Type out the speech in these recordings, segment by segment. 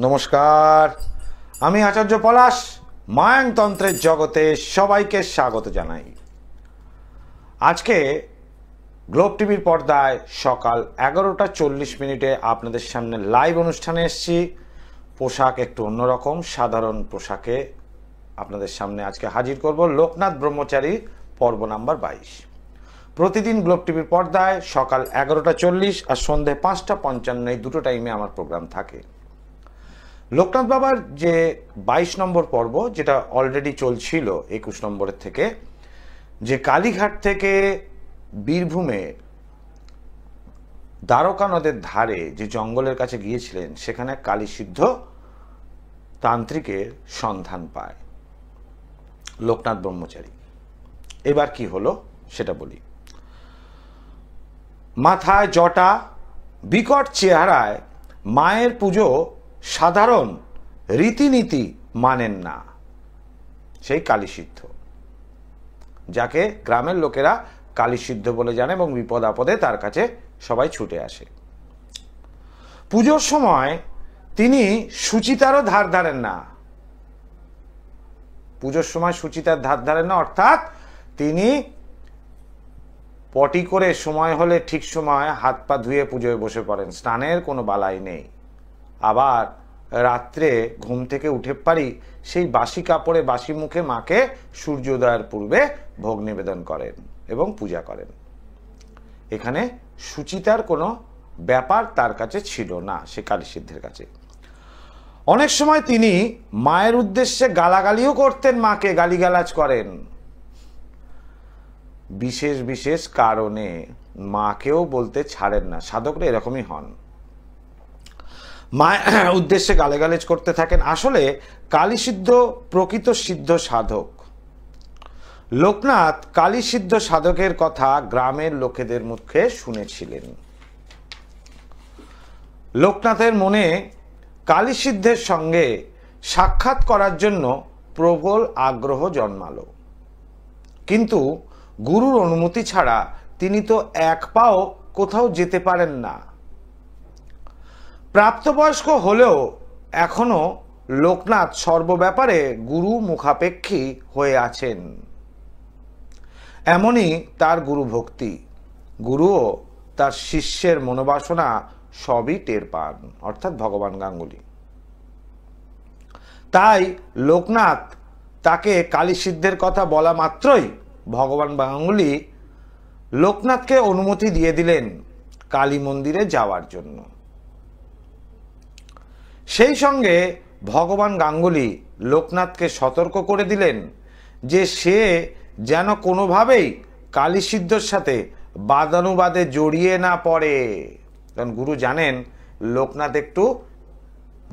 নমস্কার, আমি আচার্য পলাশ মায়াংতন্ত্রের জগতে সবাইকে স্বাগত জানাই। আজকে গ্লোব টিভির পর্দায় সকাল 11:40 আপনাদের সামনে লাইভ অনুষ্ঠানে এসেছি। পোশাক একটু অন্যরকম, সাধারণ পোশাকে আপনাদের সামনে আজকে হাজির করব লোকনাথ ব্রহ্মচারী পর্ব নাম্বার 22। প্রতিদিন গ্লোব টিভির পর্দায় সকাল 11:40 আর সন্ধ্যে 5:55 এই দুটো টাইমে আমার প্রোগ্রাম থাকে। লোকনাথ বাবার যে 22 নম্বর পর্ব, যেটা অলরেডি চলছিল 21 নম্বরের থেকে, যে কালীঘাট থেকে বীরভূমে দ্বারকা নদের ধারে যে জঙ্গলের কাছে গিয়েছিলেন, সেখানে কালীসিদ্ধ তান্ত্রিকের সন্ধান পায় লোকনাথ ব্রহ্মচারী। এবার কি হলো সেটা বলি। মাথায় জটা, বিকট চেহারায়, মায়ের পুজো সাধারণ রীতিনীতি মানেন না সেই কালীসিদ্ধ, যাকে গ্রামের লোকেরা কালীসিদ্ধ বলে জানে এবং বিপদ আপদে তার কাছে সবাই ছুটে আসে। পুজোর সময় তিনি সুচিতারও ধার ধারেন না। পুজোর সময় সুচিতার ধার ধারেন না, অর্থাৎ তিনি পটি করে সময় হলে ঠিক সময় হাত পা ধুয়ে পুজোয় বসে পড়েন, স্নানের কোনো বালাই নেই। আবার রাত্রে ঘুম থেকে উঠে পারি সেই বাসি কাপড়ে বাসি মুখে মাকে সূর্যোদয়ের পূর্বে ভোগ নিবেদন করেন এবং পূজা করেন। এখানে সুচিতার কোনো ব্যাপার তার কাছে ছিল না সে কালীসিদ্ধের কাছে। অনেক সময় তিনি মায়ের উদ্দেশ্যে গালাগালিও করতেন, মাকে গালিগালাজ করেন। বিশেষ বিশেষ কারণে মাকেও বলতে ছাড়েন না, সাধকরা এরকমই হন, মায়ের উদ্দেশ্যে গালাগালিজ করতে থাকেন। আসলে কালীসিদ্ধ প্রকৃত সিদ্ধ সাধক। লোকনাথ কালীসিদ্ধ সাধকের কথা গ্রামের লোকেদের মুখে শুনেছিলেন। লোকনাথের মনে কালীসিদ্ধের সঙ্গে সাক্ষাৎ করার জন্য প্রবল আগ্রহ জন্মালো, কিন্তু গুরুর অনুমতি ছাড়া তিনি তো এক পাও কোথাও যেতে পারেন না। প্রাপ্তবয়স্ক হলেও এখনো লোকনাথ সর্বব্যাপারে গুরু মুখাপেক্ষী হয়ে আছেন। এমনই তার গুরু ভক্তি। গুরুও তার শিষ্যের মনোবাসনা সবই টের পান, অর্থাৎ ভগবান গাঙ্গুলি। তাই লোকনাথ তাকে কালীসিদ্ধের কথা বলা মাত্রই ভগবান গাঙ্গুলি লোকনাথকে অনুমতি দিয়ে দিলেন কালী মন্দিরে যাওয়ার জন্য। সেই সঙ্গে ভগবান গাঙ্গুলি লোকনাথকে সতর্ক করে দিলেন যে সে যেন কোনোভাবেই কালীসিদ্ধর সাথে বাদানুবাদে জড়িয়ে না পড়ে। কারণ গুরু জানেন লোকনাথ একটু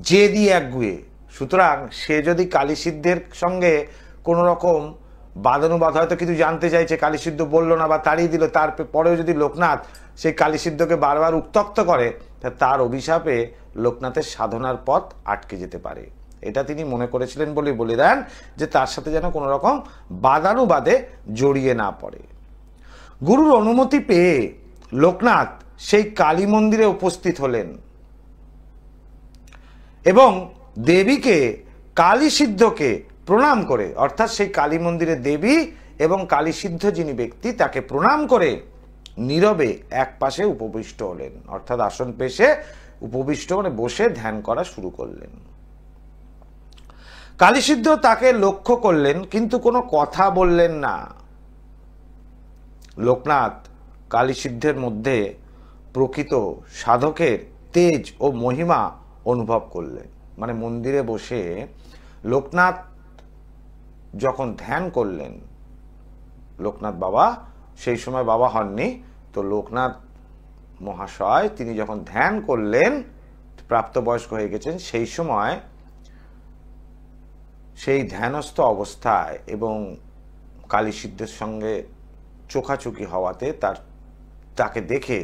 জেদি একগুঁয়ে, সুতরাং সে যদি কালীসিদ্ধের সঙ্গে কোনো রকম বাদানুবাদ, হয়তো কিছু জানতে চাইছে, কালীসিদ্ধ বলল না বা তাড়িয়ে দিল, তারপরেও যদি লোকনাথ সেই কালীসিদ্ধকে বারবার উত্ত্যক্ত করে, তার অভিশাপে লোকনাথের সাধনার পথ আটকে যেতে পারে। এটা তিনি মনে করেছিলেন বলে বলে দেন যে তার সাথে যেন কোনো রকম বাদানুবাদে জড়িয়ে না পড়ে। গুরুর অনুমতি পেয়ে লোকনাথ সেই কালী মন্দিরে উপস্থিত হলেন এবং দেবীকে কালীসিদ্ধকে প্রণাম করে, অর্থাৎ সেই কালী মন্দিরে দেবী এবং কালীসিদ্ধ যিনি ব্যক্তি তাকে প্রণাম করে নীরবে এক পাশে উপবিষ্ট হলেন, অর্থাৎ আসন পেশে উপবিষ্ট মানে বসে ধ্যান করা শুরু করলেন। কালীসিদ্ধ তাকে লক্ষ্য করলেন কিন্তু কোনো কথা বললেন না। লোকনাথ কালীসিদ্ধের মধ্যে প্রকৃত সাধকের তেজ ও মহিমা অনুভব করলেন। মানে মন্দিরে বসে লোকনাথ যখন ধ্যান করলেন, লোকনাথ বাবা সেই সময় বাবা হননি, তো লোকনাথ মহাশয় তিনি যখন ধ্যান করলেন, প্রাপ্তবয়স্ক হয়ে গেছেন, সেই সময় সেই ধ্যানস্থ অবস্থায় এবং কালীসিদ্ধের সঙ্গে চোখাচোখি হওয়াতে তাকে দেখে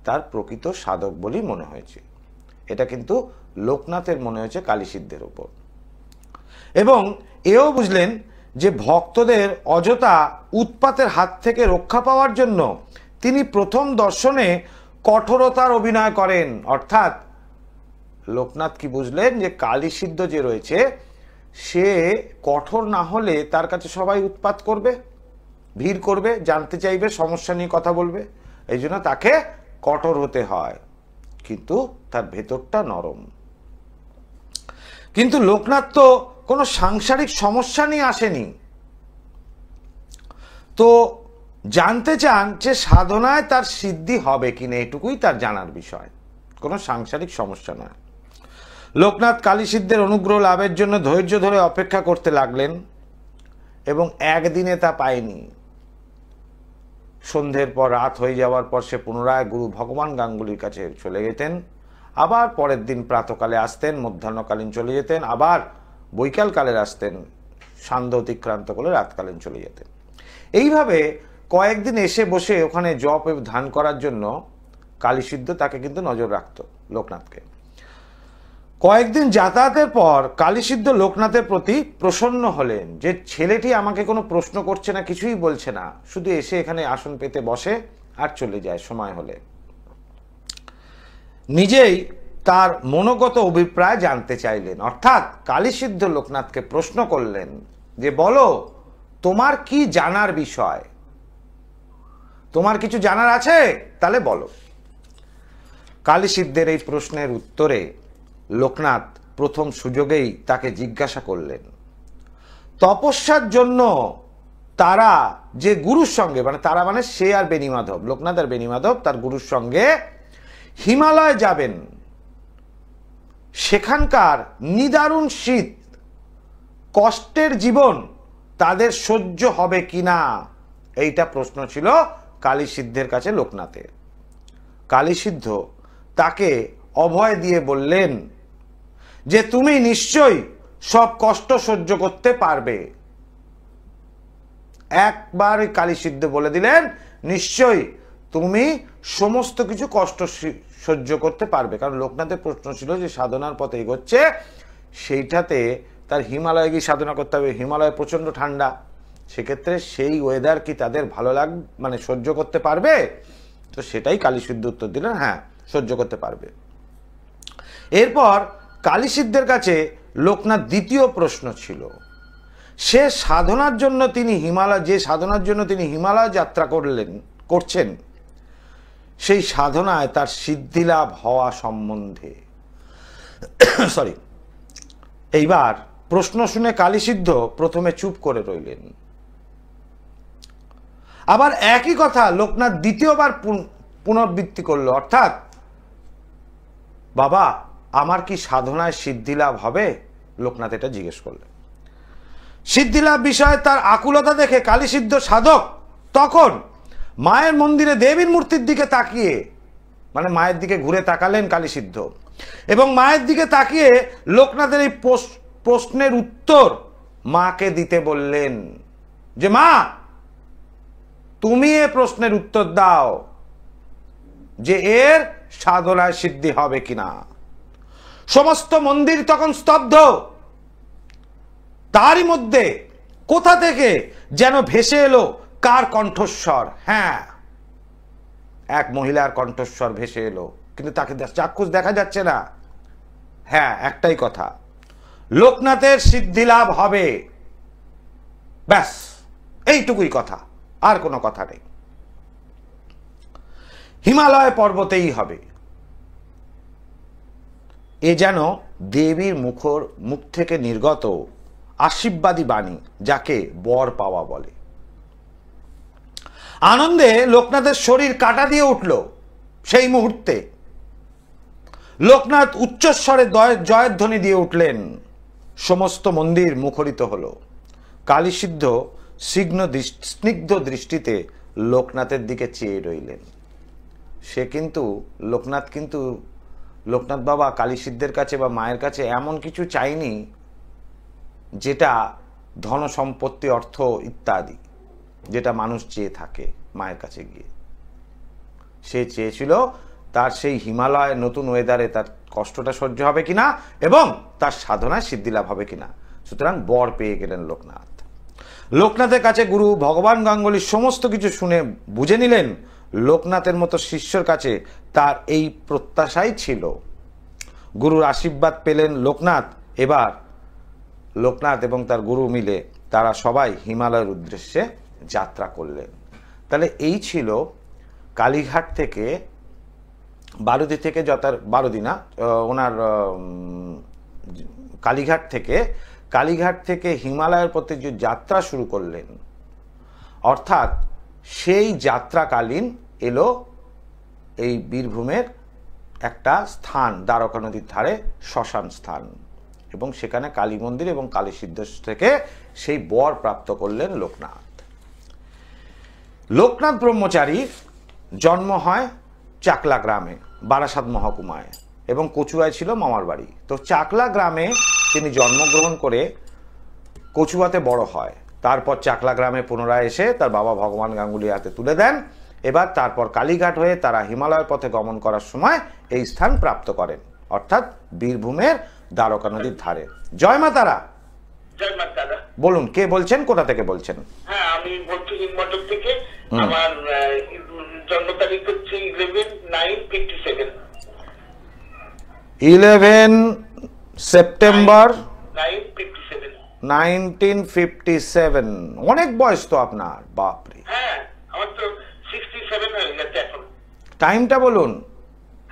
তার প্রকৃত সাধক বলেই মনে হয়েছে। এটা কিন্তু লোকনাথের মনে হয়েছে কালীসিদ্ধের ওপর। এবং এও বুঝলেন যে ভক্তদের অযথা উৎপাতের হাত থেকে রক্ষা পাওয়ার জন্য তিনি প্রথম দর্শনে কঠোরতার অভিনয় করেন, অর্থাৎ লোকনাথ কি বুঝলেন যে কালীসিদ্ধ যে রয়েছে সে কঠোর না হলে তার কাছে সবাই উৎপাত করবে, ভিড় করবে, জানতে চাইবে, সমস্যা নিয়ে কথা বলবে, এই জন্য তাকে কঠোর হতে হয়, কিন্তু তার ভেতরটা নরম। কিন্তু লোকনাথ তো কোনো সাংসারিক সমস্যা নিয়ে আসেনি, তো জানতে চান যে সাধনায় তার সিদ্ধি হবে কিনা, এটুকুই তার জানার বিষয়, কোনো সাংসারিক সমস্যা নয়। লোকনাথ কালীসিদ্ধের অনুগ্রহ লাভের জন্য ধৈর্য ধরে অপেক্ষা করতে লাগলেন এবং একদিনে তা পায়নি। সন্ধ্যের পর রাত হয়ে যাওয়ার পর সে পুনরায় গুরু ভগবান গাঙ্গুলির কাছে চলে যেতেন, আবার পরের দিন প্রাতকালে আসতেন, মধ্যাহ্নকালীন চলে যেতেন, আবার বৈকালকালে আসতেন, সান্ধ্য অতিক্রান্ত করে রাতকালীন চলে যেতেন। এইভাবে কয়েকদিন এসে বসে ওখানে জপ ধ্যান করার জন্য কালীসিদ্ধ তাকে কিন্তু নজর রাখত লোকনাথকে। কয়েকদিন যাতায়াতের পর কালীসিদ্ধ লোকনাথের প্রতি প্রসন্ন হলেন যে ছেলেটি আমাকে কোনো প্রশ্ন করছে না, কিছুই বলছে না, শুধু এসে এখানে আসন পেতে বসে আর চলে যায় সময় হলে। নিজেই তার মনোগত অভিপ্রায় জানতে চাইলেন, অর্থাৎ কালীসিদ্ধ লোকনাথকে প্রশ্ন করলেন যে বলো তোমার কি জানার বিষয়, তোমার কিছু জানার আছে তাহলে বলো। কালীসিদ্ধের এই প্রশ্নের উত্তরে লোকনাথ প্রথম সুযোগেই তাকে জিজ্ঞাসা করলেন তপস্যার জন্য তারা যে গুরুর সঙ্গে, মানে তারা মানে সে আর বেণীমাধব, লোকনাথ আর বেণীমাধব তার গুরুর সঙ্গে হিমালয় যাবেন, সেখানকার নিদারুণ শীত, কষ্টের জীবন তাদের সহ্য হবে কিনা, এইটা প্রশ্ন ছিল কালীসিদ্ধের কাছে লোকনাথের। কালীসিদ্ধ তাকে অভয় দিয়ে বললেন যে তুমি নিশ্চয়ই সব কষ্ট সহ্য করতে পারবে। একবার কালীসিদ্ধ বলে দিলেন নিশ্চয়ই তুমি সমস্ত কিছু কষ্ট সহ্য করতে পারবে, কারণ লোকনাথের প্রশ্ন ছিল যে সাধনার পথে এগোচ্ছে, সেইটাতে তার হিমালয়ে গিয়ে সাধনা করতে হবে, হিমালয় প্রচন্ড ঠান্ডা, সেক্ষেত্রে সেই ওয়েদার কি তাদের ভালো মানে সহ্য করতে পারবে, তো সেটাই কালীসিদ্ধ উত্তর দিলেন হ্যাঁ সহ্য করতে পারবে। এরপর কালীসিদ্ধের কাছে লোকনাথ দ্বিতীয় প্রশ্ন ছিল, সে সাধনার জন্য তিনি হিমালয় যাত্রা করছেন সেই সাধনায় তার সিদ্ধিলাভ হওয়া সম্বন্ধে। এইবার প্রশ্ন শুনে কালীসিদ্ধ প্রথমে চুপ করে রইলেন, আবার একই কথা লোকনাথ দ্বিতীয়বার পুনরাবৃত্তি করলো, অর্থাৎ বাবা আমার কি সাধনায় সিদ্ধিলাভ হবে, লোকনাথ এটা জিজ্ঞেস করলেন। সিদ্ধিলাভ বিষয়ে তার আকুলতা দেখে কালীসিদ্ধ সাধক তখন মায়ের মন্দিরে দেবীর মূর্তির দিকে তাকিয়ে, মানে মায়ের দিকে ঘুরে তাকালেন কালীসিদ্ধ, এবং মায়ের দিকে তাকিয়ে লোকনাথের এই প্রশ্নের উত্তর মাকে দিতে বললেন যে মা তুমি এ প্রশ্নের উত্তর দাও যে এর সাধনায় সিদ্ধি হবে কিনা। সমস্ত মন্দির তখন স্তব্ধ, তারই মধ্যে কোথা থেকে যেন ভেসে এলো কার কণ্ঠস্বর, হ্যাঁ এক মহিলার কণ্ঠস্বর ভেসে এলো, কিন্তু তাকে চাক্ষুষ দেখা যাচ্ছে না। হ্যাঁ একটাই কথা, লোকনাথের সিদ্ধিলাভ হবে, ব্যাস এইটুকুই কথা, আর কোনো কথা নেই, হিমালয় পর্বতেই হবে। এ যেন দেবীর মুখ থেকে নির্গত আশীর্বাদী বাণী, যাকে বর পাওয়া বলে। আনন্দে লোকনাথের শরীর কাঁটা দিয়ে উঠল। সেই মুহূর্তে লোকনাথ উচ্চস্বরে জয়ধ্বনি দিয়ে উঠলেন, সমস্ত মন্দির মুখরিত হলো। কালীসিদ্ধ স্নিগ্ধ দৃষ্টিতে লোকনাথের দিকে চেয়ে রইলেন। লোকনাথ বাবা কালীসিদ্ধের কাছে বা মায়ের কাছে এমন কিছু চাইনি যেটা ধন সম্পত্তি, অর্থ ইত্যাদি, যেটা মানুষ চেয়ে থাকে মায়ের কাছে গিয়ে। সে চেয়েছিল তার সেই হিমালয় নতুন ওয়েদারে তার কষ্টটা সহ্য হবে কিনা এবং তার সাধনায় সিদ্ধিলাভ হবে কিনা। সুতরাং বর পেয়ে গেলেন লোকনাথ। লোকনাথের কাছে গুরু ভগবান গাঙ্গুলি সমস্ত কিছু শুনে বুঝে নিলেন লোকনাথের মতো শিষ্যর কাছে তার এই প্রত্যাশাই ছিল। গুরুর আশীর্বাদ পেলেন লোকনাথ। এবার লোকনাথ এবং তার গুরু মিলে তারা সবাই হিমালয়ের উদ্দেশ্যে যাত্রা করলেন। তাহলে এই ছিল কালীঘাট থেকে বারুদি থেকে বারুদি না ওনার কালীঘাট থেকে হিমালয়ের প্রতি যে যাত্রা শুরু করলেন, অর্থাৎ সেই যাত্রাকালীন এলো এই বীরভূমের একটা স্থান, দ্বারকা নদীর ধারে শ্মশান স্থান, এবং সেখানে কালী মন্দির এবং কালী সিদ্ধেশ্বর থেকে সেই বর প্রাপ্ত করলেন লোকনাথ। লোকনাথ ব্রহ্মচারীর জন্ম হয় চাকলা গ্রামে, বারাসাত মহকুমায়, এবং কচুয়ায় ছিল মামার বাড়ি। তো চাকলা গ্রামে তিনি জন্মগ্রহণ করে কচুয়াতে বড় হয়। তারপর চাকলা গ্রামে পুনরায় এসে তার বাবা ভগবান গাঙ্গুলির হাতে তুলে দেন। এবার তারপর কালীঘাট হয়ে তারা হিমালয়ের পথে গমন করার সময় এই স্থান প্রাপ্ত করেন, অর্থাৎ বীরভূমের দ্বারকা নদীর ধারে। জয় মা তারা। জয় মা তারা। বলুন, কে বলছেন, কোথা থেকে বলছেন? হ্যাঁ, আমি বলছি হিমমটক থেকে। আমার জন্ম তারিখ হচ্ছে 11/9/57। 11 সেপ্টেম্বর 1957। অনেক বয়স তো আপনার, বাপরে। হ্যাঁ, আমার তো 67 হয়ে গেছে এখন। টাইমটা বলুন।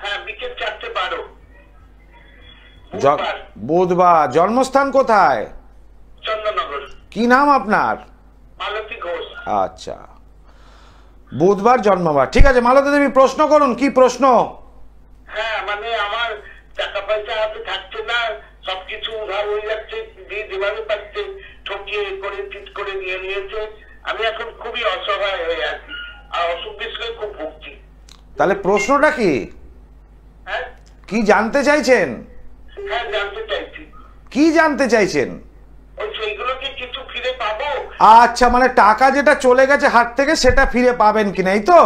হ্যাঁ, বিকেল 4:12। বুধবার। জন্মস্থান কোথায়? চন্দননগর। কি নাম আপনার? মালতী ঘোষ। আচ্ছা, বুধবার জন্মবার। ঠিক আছে মালতী দেবী, প্রশ্ন করুন। কি প্রশ্ন? হ্যাঁ, মানে আমার টাকা পয়সা হাতে থাকছে না, সবকিছু উধার হয়ে যাচ্ছে, যেভাবে পাচ্ছে ঠকিয়ে করে চিট করে নিয়ে নিয়েছে। আমি এখন খুবই অসহায় হয়ে আছি আর অসুখ বিসুখে খুব ভুগছি। তাহলে প্রশ্নটা কি? হ্যাঁ, কি জানতে চাইছেন? হ্যাঁ জানতে চাইছি। কি জানতে চাইছেন? ওই সেইগুলো কি কিছু ফিরে পাবো? আচ্ছা, মানে টাকা যেটা চলে গেছে হাত থেকে সেটা ফিরে পাবেন কি নাই তো?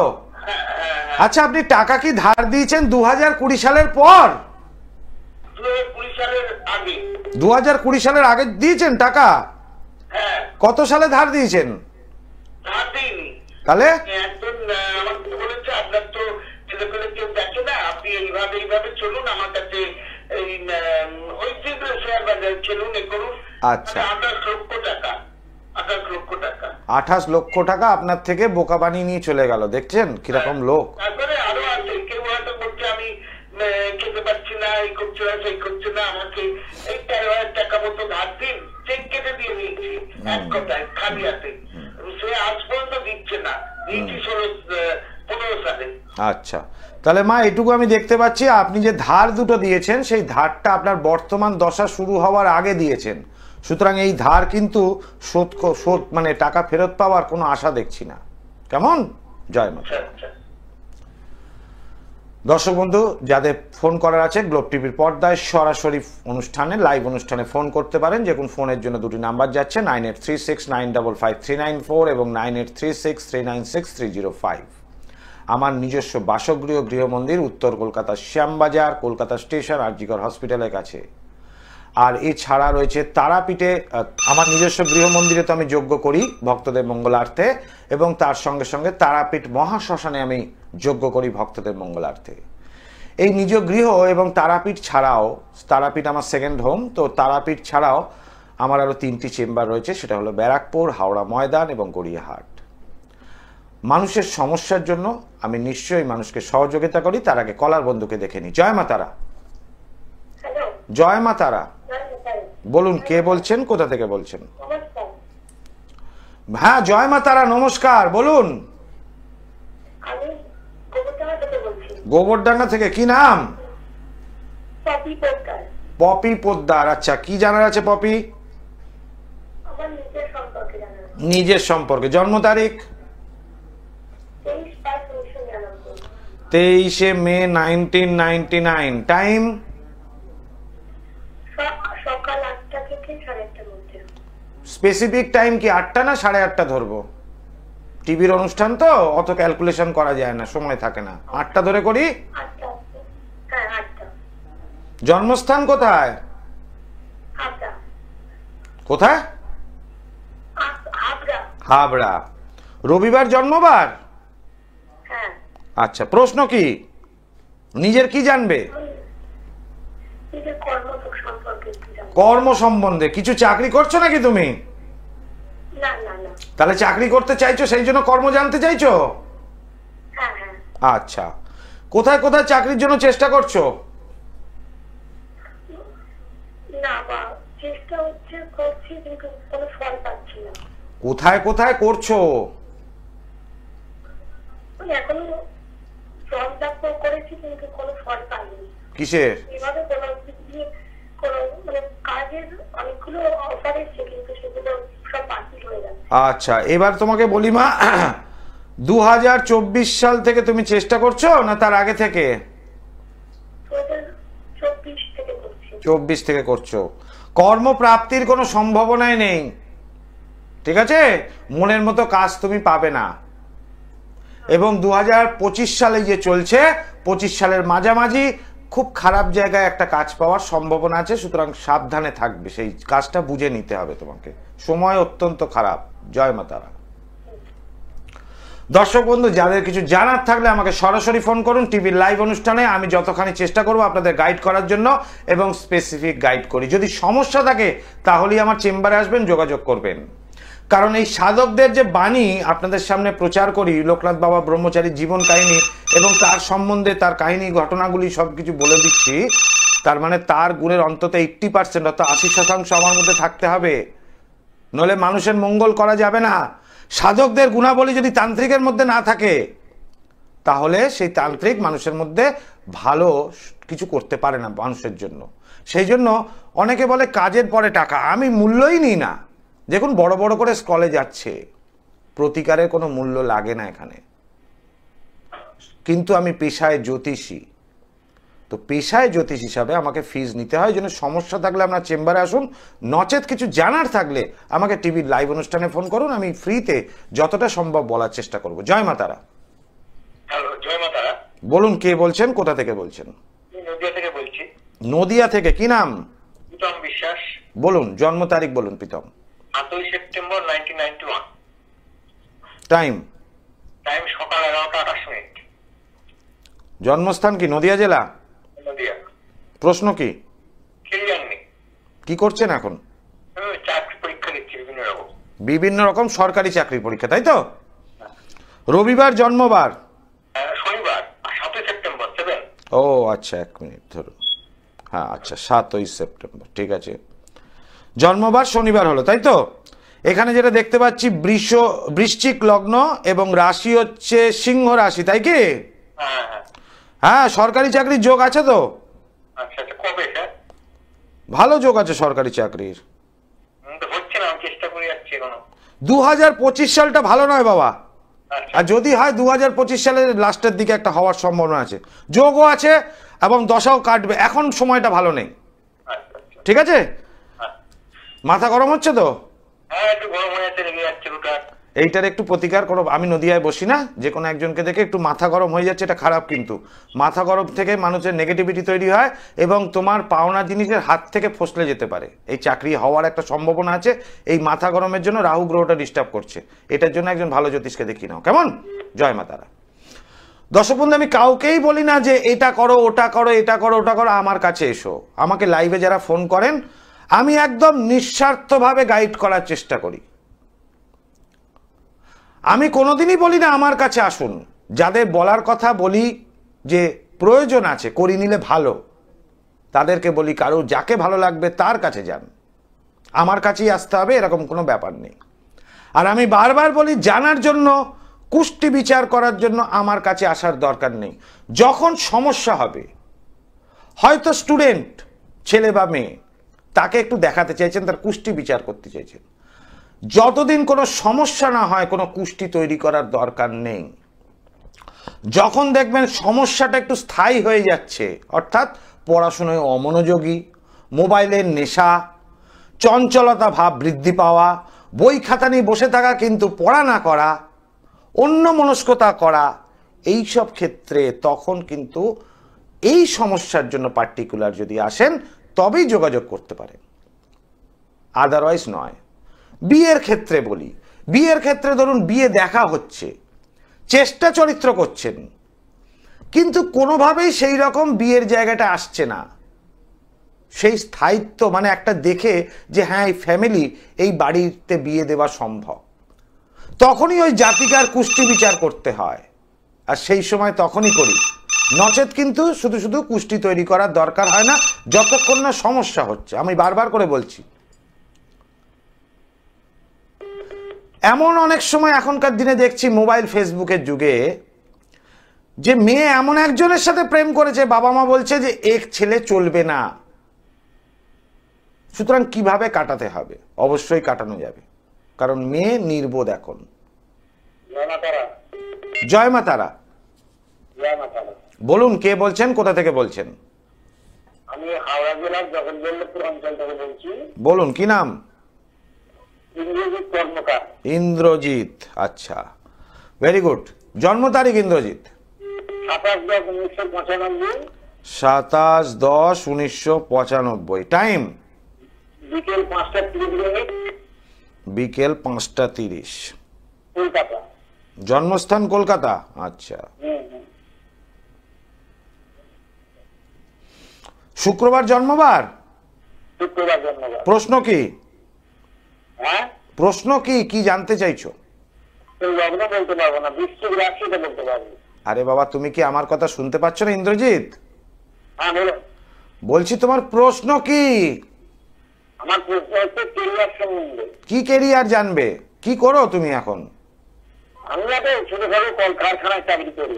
আচ্ছা, আপনি টাকা কি ধার দিয়েছেন 2020 সালের পর? 2020 সালের আগে। 2020 সালের আগে দিয়েছেন টাকা? হ্যাঁ। কত সালে ধার দিয়েছেন? ধার দিইনি। তাহলে একজন আমাকে বলেছে, আপনার তো ছেলেপেলে কেউ দেখে না, আপনি এইভাবে চলুন, আমার কাছে এই ওই যেগুলো শেয়ার বাজার চলুন, এ করুন। আচ্ছা, 28 লক্ষ টাকা। 28 লক্ষ টাকা। 28 লক্ষ টাকা আপনার থেকে বোকা বানিয়ে নিয়ে চলে গেল। দেখছেন কিরকম লোক। তারপরে আরো আছে, কেউ হয়তো বলছে আমি খেতে পারছি না, এই করছে না, সেই করছে না, আমাকে এই 13,000 টাকা মতো ধার দিন, চেক কেটে দিয়ে নিয়েছি এক কথায় খালি হাতে। সে আজ পর্যন্ত দিচ্ছে না, দিয়েছি 15 সালে। আচ্ছা, তাহলে মা এটুকু আমি দেখতে পাচ্ছি, আপনি যে ধার দুটো দিয়েছেন সেই ধারটা আপনার বর্তমান দশা শুরু হওয়ার আগে দিয়েছেন। সুতরাং এই ধার কিন্তু শোধ মানে টাকা ফেরত পাওয়ার কোনো আশা দেখছি না। কেমন? জয় মা। দর্শক বন্ধু, যাদের ফোন করার আছে গ্লোব টিভির পর্দায় সরাসরি অনুষ্ঠানে, লাইভ অনুষ্ঠানে ফোন করতে পারেন। যে কোন ফোনের জন্য দুটি নাম্বার যাচ্ছে, 9836955394 এবং 9836396305। আমার নিজস্ব বাসগৃহ গৃহমন্দির উত্তর কলকাতার শ্যামবাজার, কলকাতা স্টেশন, আরজিকর হসপিটালের কাছে। আর এছাড়া রয়েছে তারাপীঠে আমার নিজস্ব গৃহমন্দিরে তো আমি যজ্ঞ করি ভক্তদের মঙ্গলার্থে, এবং তার সঙ্গে সঙ্গে তারাপীঠ মহাশ্মশানে আমি যজ্ঞ করি ভক্তদের মঙ্গলার্থে। এই নিজ গৃহ এবং তারাপীঠ ছাড়াও, তারাপীঠ আমার সেকেন্ড হোম, তো তারাপীঠ ছাড়াও আমার আরও 3টি চেম্বার রয়েছে, সেটা হলো ব্যারাকপুর, হাওড়া ময়দান এবং গড়িয়াহাট। মানুষের সমস্যার জন্য আমি নিশ্চয়ই মানুষকে সহযোগিতা করি। তার আগে কলার বন্ধুকে দেখে নিই। জয় মা তারা। জয় মা তারা। বলুন, কে বলছেন, কোথা থেকে বলছেন? হ্যাঁ, জয় মা তারা, নমস্কার, বলুন। গোবরডাঙ্গা থেকে। কি নাম? পপি পোদ্দার। আচ্ছা, কি জানার আছে পপি? নিজের সম্পর্কে। জন্ম তারিখ? 23 মে 1999। টাইম? সকাল 8টা থেকে 8:30টার মধ্যে। স্পেসিফিক টাইম কি 8টা না 8:30 ধরবো? টিভির অনুষ্ঠান তো অত ক্যালকুলেশন করা যায় না, সময় থাকে না। 8টা ধরে করি? 8টা। হ্যাঁ, 8টা। জন্মস্থান কোথায়? হাবড়া। কোথায়? হাবড়া। হাবড়া। রবিবার জন্মবার? হ্যাঁ। আচ্ছা, প্রশ্ন কি? নিজের কি জানবে? নিজের কর্ম সম্পর্কে একটু জানতে। কর্ম সম্বন্ধে কিছু চাকরি করছো নাকি তুমি? না না না। তাহলে চাকরি করতে চাইছো, সেই জন্য কর্ম জানতে চাইছো? হ্যাঁ হ্যাঁ। আচ্ছা, কোথায় কোথায় চাকরির জন্য চেষ্টা করছো? না বা চেষ্টা করছি কিন্তু কোনো ফল পাচ্ছি না। কোথায় কোথায় করছো? এখনো জব লাভ করেছি কিন্তু কোনো ফল পাইনি। কিসের? এভাবে কোনো কোনো মানে কাজের অনেকগুলো অফার এসছে কিন্তু সেগুলো সব বাতিল হয়ে যাচ্ছে। আচ্ছা, এবার তোমাকে বলি মা, 2024 সাল থেকে তুমি চেষ্টা করছো না তার আগে থেকে? 2024 থেকে করছি। 24 থেকে করছো। কর্মপ্রাপ্তির কোনো সম্ভাবনাই নেই, ঠিক আছে? মনের মতো কাজ তুমি পাবে না। এবং 2025 সালে যে চলছে, 25 সালের মাঝামাঝি খুব খারাপ জায়গায় একটা কাজ পাওয়ার সম্ভাবনা আছে, সুতরাং সাবধানে থাকবে, সেই কাজটা বুঝে নিতে হবে তোমাকে। সময় অত্যন্ত খারাপ। জয় মা তারা। দর্শক বন্ধু, যাদের কিছু জানার থাকলে আমাকে সরাসরি ফোন করুন টিভির লাইভ অনুষ্ঠানে। আমি যতখানি চেষ্টা করব আপনাদের গাইড করার জন্য, এবং স্পেসিফিক গাইড করি। যদি সমস্যা থাকে তাহলেই আমার চেম্বারে আসবেন, যোগাযোগ করবেন। কারণ এই সাধকদের যে বাণী আপনাদের সামনে প্রচার করি, লোকনাথ বাবা ব্রহ্মচারীর জীবন কাহিনী এবং তার সম্বন্ধে, তার কাহিনী ঘটনাগুলি সব কিছু বলে দিচ্ছি, তার মানে তার গুণের অন্তত 80% অর্থাৎ 80% আমার মধ্যে থাকতে হবে, নইলে মানুষের মঙ্গল করা যাবে না। সাধকদের গুণাবলী যদি তান্ত্রিকের মধ্যে না থাকে, তাহলে সেই তান্ত্রিক মানুষের মধ্যে ভালো কিছু করতে পারে না মানুষের জন্য। সেই জন্য অনেকে বলে কাজের পরে টাকা, আমি মূল্যই নিই না। দেখুন, বড় বড় করে স্কলে যাচ্ছে, প্রতিকারের কোনো মূল্য লাগে না এখানে। কিন্তু আমি পেশায় জ্যোতিষী, তো পেশায় জ্যোতিষ হিসাবে আমাকে ফিজ নিতে হয়। জন্য সমস্যা থাকলে আপনার চেম্বারে আসুন, নচেত কিছু জানার থাকলে আমাকে টিভির লাইভ অনুষ্ঠানে ফোন করুন, আমি ফ্রিতে যতটা সম্ভব বলার চেষ্টা করব। জয় মা তারা। হ্যালো, জয় মা তারা। বলুন, কে বলছেন, কোথা থেকে বলছেন? নদিয়া থেকে বলছি। নদিয়া থেকে। কি নাম? প্রীতম বিশ্বাস। বলুন, জন্ম তারিখ বলুন। প্রীতম। 8 সেপ্টেম্বর 1991। টাইম? টাইম সকাল 11:28। জন্মস্থান কি? নদিয়া জেলা? নদিয়া। প্রশ্ন কি? ক্লিয়ার নেই। কি করছেন এখন? চাকরি পরীক্ষা দিচ্ছি বিভিন্ন রকম। বিভিন্ন রকম সরকারি চাকরির পরীক্ষা, তাই তো? রবিবার জন্মবার? শনিবার 7 সেপ্টেম্বর 7। ও আচ্ছা, 1 মিনিট ধরুন। হ্যাঁ আচ্ছা, 7 সেপ্টেম্বর, ঠিক আছে। জন্মবার শনিবার হলো, তাই তো? এখানে যেটা দেখতে পাচ্ছি, বৃশ্চিক লগ্ন এবং রাশি হচ্ছে সিংহ রাশি, তাই কি? হ্যাঁ হ্যাঁ। হ্যাঁ, সরকারি চাকরির যোগ আছে তো? আচ্ছা আচ্ছা, কবে স্যার? ভালো যোগ আছে সরকারি চাকরির। হচ্ছে না, আমি চেষ্টা করে যাচ্ছি এখনো। 2025 সালটা ভালো নয় বাবা। আচ্ছা। আর যদি হয় 2025 সালের লাস্টের দিকে একটা হওয়ার সম্ভাবনা আছে, যোগও আছে এবং দশাও কাটবে। এখন সময়টা ভালো নেই, আচ্ছা আচ্ছা। ঠিক আছে? হ্যাঁ মাথা গরম হচ্ছে তো? হ্যাঁ, একটু গরম হয়ে যাচ্ছে, লেগে যাচ্ছে ওটা। এইটার একটু প্রতিকার করো। আমি নদিয়ায় বসি না, যে কোনো একজনকে দেখে একটু মাথা গরম হয়ে যাচ্ছে, এটা খারাপ। কিন্তু মাথা গরম থেকে মানুষের নেগেটিভিটি তৈরি হয় এবং তোমার পাওনা জিনিসের হাত থেকে ফসলে যেতে পারে। এই চাকরি হওয়ার একটা সম্ভাবনা আছে। এই মাথা গরমের জন্য রাহু গ্রহটা ডিস্টার্ব করছে, এটার জন্য একজন ভালো জ্যোতিষকে দেখিয়ে নাও, কেমন? জয় মা তারা। দর্শক বন্ধু, আমি কাউকেই বলি না যে এটা করো, ওটা করো, এটা করো, ওটা করো, আমার কাছে এসো। আমাকে লাইভে যারা ফোন করেন, আমি একদম নিঃস্বার্থভাবে গাইড করার চেষ্টা করি। আমি কোনোদিনই বলি না আমার কাছে আসুন। যাদের বলার কথা বলি যে প্রয়োজন আছে, করি নিলে ভালো, তাদেরকে বলি কারো যাকে ভালো লাগবে তার কাছে যান, আমার কাছেই আসতে হবে, এরকম কোনো ব্যাপার নেই। আর আমি বারবার বলি, জানার জন্য, কুষ্টি বিচার করার জন্য আমার কাছে আসার দরকার নেই। যখন সমস্যা হবে, হয়তো স্টুডেন্ট ছেলে বা মেয়ে, তাকে একটু দেখাতে চাইছেন, তার কুষ্টি বিচার করতে চাইছেন, যতদিন কোনো সমস্যা না হয় কোনো কুষ্টি তৈরি করার দরকার নেই। যখন দেখবেন সমস্যাটা একটু স্থায়ী হয়ে যাচ্ছে, অর্থাৎ পড়াশোনায় অমনোযোগী, মোবাইলের নেশা, চঞ্চলতা ভাব বৃদ্ধি পাওয়া, বই খাতা নিয়ে বসে থাকা কিন্তু পড়া না করা, অন্য মনস্কতা করা, এই সব ক্ষেত্রে তখন কিন্তু এই সমস্যার জন্য পার্টিকুলার যদি আসেন তবেই যোগাযোগ করতে পারেন, আদারওয়াইজ নয়। বিয়ের ক্ষেত্রে বলি, বিয়ের ক্ষেত্রে ধরুন বিয়ে দেখা হচ্ছে, চেষ্টা চরিত্র করছেন, কিন্তু কোনোভাবেই সেই রকম বিয়ের জায়গাটা আসছে না, সেই স্থায়িত্ব মানে একটা দেখে যে হ্যাঁ এই ফ্যামিলি এই বাড়িতে বিয়ে দেওয়া সম্ভব, তখনই ওই জাতিকার কুষ্টি বিচার করতে হয়, আর সেই সময় তখনই করি। নচেত কিন্তু শুধু শুধু কুষ্টি তৈরি করার দরকার হয় না, যতক্ষণ না সমস্যা হচ্ছে। আমি বারবার করে বলছি, এমন অনেক সময় এখনকার দিনে দেখছি মোবাইল ফেসবুকের যুগে যে মেয়ে এমন একজনের সাথে প্রেম করেছে, বাবা মা বলছে যে এক ছেলে চলবে না, সুতরাং কিভাবে কাটাতে হবে? অবশ্যই কাটানো যাবে, কারণ মেয়ে নির্বোধ এখন। জয় মা তারা। বলুন, কে বলছেন, কোথা থেকে বলছেন? আমি হাওড়া জেলার জগৎবল্লভপুর অঞ্চল থেকে বলছি। বলুন, কি নাম? ইন্দ্রজিৎ কর্মকার। ইন্দ্রজিৎ, আচ্ছা, ভেরি গুড। জন্ম তারিখ ইন্দ্রজিৎ? 27/10/1995। 27/10/1995। টাইম? বিকেল 5:30। বিকেল 5:30। কলকাতা। জন্মস্থান কলকাতা, আচ্ছা। শুক্রবার জন্মবার? শুক্রবার জন্মবার। প্রশ্ন কি? হ্যাঁ, প্রশ্ন কি, কি জানতে চাইছো? লগ্ন বলতে পারবো না, বৃশ্চিক রাশিটা বলতে পারবো। আরে বাবা, তুমি কি আমার কথা শুনতে পাচ্ছ না ইন্দ্রজিৎ? হ্যাঁ বলো। বলছি তোমার প্রশ্ন কি? আমার প্রশ্ন হচ্ছে কেরিয়ার সম্বন্ধে। কি কেরিয়ার জানবে? কি করো তুমি এখন? আমি একটা ছোটখাটো কলকারখানায় চাকরি করি।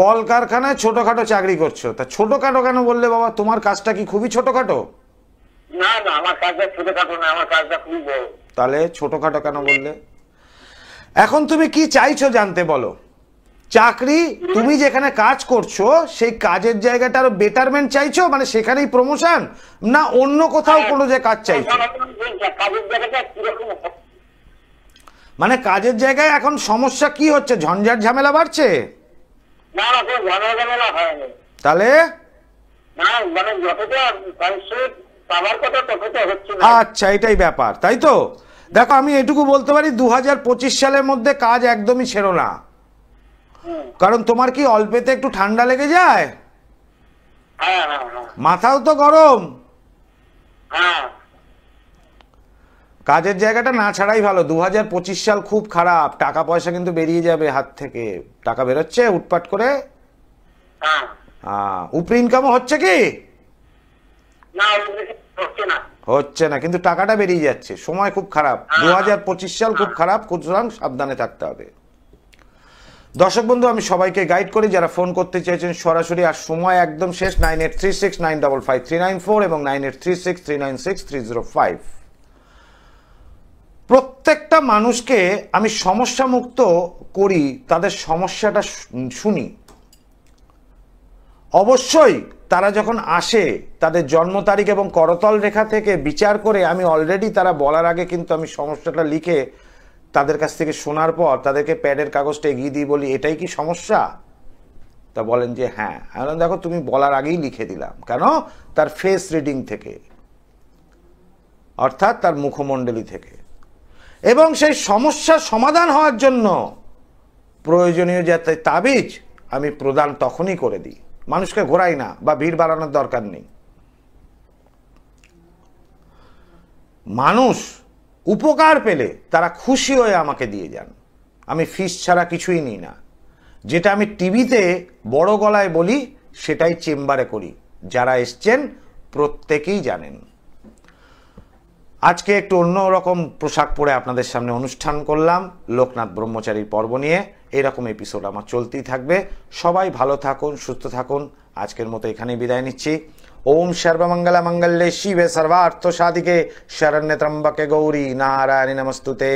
কলকারখানায় ছোটখাটো চাকরি করছো? তা ছোটখাটো কেন বললে বাবা? তোমার কাজটা কি খুবই ছোটখাটো? না না, আমার কাজটা ছোটখাটো না, আমার কাজটা খুবই বড়। তাহলে ছোটখাটো কেন বললে? এখন তুমি কি চাইছো জানতে, বলো। চাকরি, তুমি যেখানে কাজ করছো সেই কাজের জায়গাটা আরো বেটারমেন্ট চাইছো, মানে সেখানেই প্রমোশন, না অন্য কোথাও কোনো যে কাজ চাইছো? কাজের জায়গাটা কিরকম? মানে কাজের জায়গায় এখন সমস্যা কি হচ্ছে? ঝঞ্ঝাট ঝামেলা বাড়ছে? না না, কোনো ঝামেলা হয়নি। তাহলে না, মানে যতটা পারিশ্রমিক পাওয়ার কথা ততটা হচ্ছে না। আচ্ছা, এটাই ব্যাপার, তাই তো? দেখো, আমি এটুকু বলতে পারি, 2025 সালের মধ্যে কাজ একদমই ছেড়ো না। কারণ তোমার কি অল্পেতে একটু ঠান্ডা লেগে যায়? হ্যাঁ হ্যাঁ হ্যাঁ মাথাও তো গরম। হ্যাঁ। কাজের জায়গাটা না ছাড়াই ভালো। 2025 সাল খুব খারাপ, টাকা পয়সা কিন্তু বেরিয়ে যাবে হাত থেকে। টাকা বেরোচ্ছে উটপাট করে? হ্যাঁ। উপরি ইনকামও হচ্ছে কি? না, হচ্ছে না। হচ্ছে না, কিন্তু টাকাটা বেরিয়ে যাচ্ছে। সময় খুব খারাপ, 2025 সাল খুব খারাপ, সুতরাং সাবধানে থাকতে হবে। দর্শক বন্ধু, আমি সবাইকে গাইড করি, যারা ফোন করতে চাইছেন সরাসরি, আর সময় একদম শেষ। 9836955394 এবং 9836396305। প্রত্যেকটা মানুষকে আমি সমস্যা মুক্ত করি, তাদের সমস্যাটা শুনি। অবশ্যই তারা যখন আসে, তাদের জন্ম তারিখ এবং করতল রেখা থেকে বিচার করে আমি অলরেডি, তারা বলার আগে কিন্তু আমি সমস্যাটা লিখে তাদের কাছ থেকে শোনার পর তাদেরকে প্যাডের কাগজটা এগিয়ে দিই, বলি এটাই কি সমস্যা? তা বলেন যে হ্যাঁ। আমি দেখো, তুমি বলার আগেই লিখে দিলাম। কেন? তার ফেস রিডিং থেকে, অর্থাৎ তার মুখমণ্ডলী থেকে। এবং সেই সমস্যার সমাধান হওয়ার জন্য প্রয়োজনীয় যাতে তাবিজ আমি প্রদান তখনই করে দিই। মানুষকে ঘোরাই না বা ভিড় বাড়ানোর দরকার নেই। মানুষ উপকার পেলে তারা খুশি হয়ে আমাকে দিয়ে যান। আমি ফিস ছাড়া কিছুই নিই না। যেটা আমি টিভিতে বড় গলায় বলি সেটাই চেম্বারে করি। যারা এসছেন প্রত্যেকেই জানেন। আজকে একটু অন্যরকম পোশাক পরে আপনাদের সামনে অনুষ্ঠান করলাম লোকনাথ ব্রহ্মচারীর পর্ব নিয়ে। এরকম এপিসোড আমার চলতেই থাকবে। সবাই ভালো থাকুন, সুস্থ থাকুন। আজকের মতো এখানেই বিদায় নিচ্ছি। ओम सर्वमंगल मंगल्ये शिवे सर्वार्थ साधिके शरण्य त्र्यंबके गौरी नारायणी नमस्तुते।